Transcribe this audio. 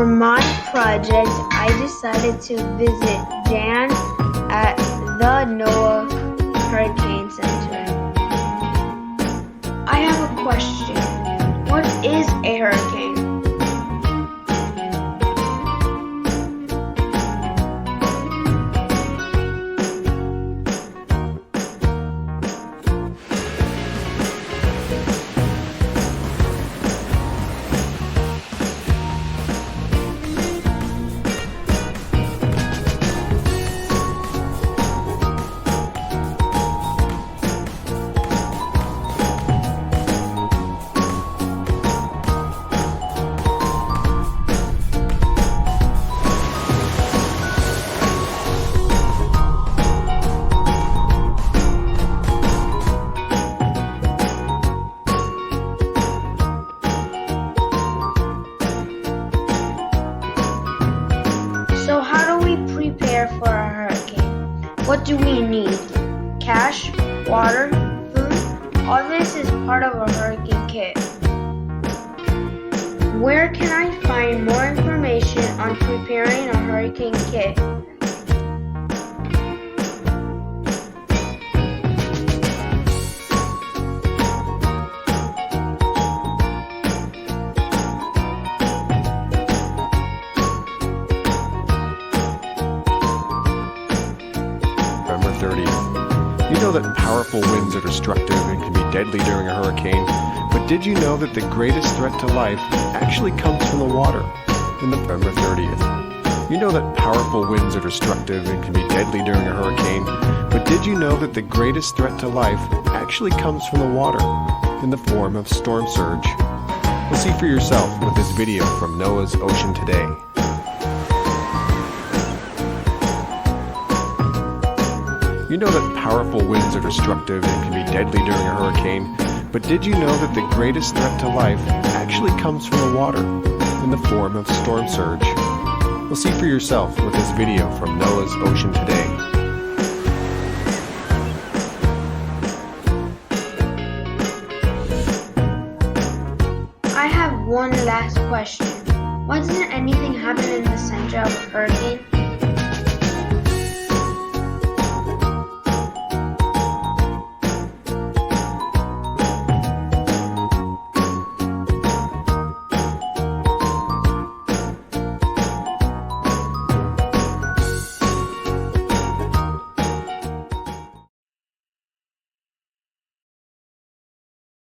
For my project, I decided to visit Jan at the NOAA Hurricane Center. I have a question. What is a hurricane? So how do we prepare for a hurricane? What do we need? Cash, water, food? All this is part of a hurricane kit. Where can I find more information on preparing a hurricane kit? November 30th. You know that powerful winds are destructive and can be deadly during a hurricane, but did you know that the greatest threat to life actually comes from the water? In November 30th. You know that powerful winds are destructive and can be deadly during a hurricane, but did you know that the greatest threat to life actually comes from the water, in the form of storm surge? Well, see for yourself with this video from NOAA's Ocean Today. You know that powerful winds are destructive and can be deadly during a hurricane, but did you know that the greatest threat to life actually comes from the water, in the form of storm surge? Well, see for yourself with this video from NOAA's Ocean Today. I have one last question. Why doesn't anything happen in the center of a hurricane?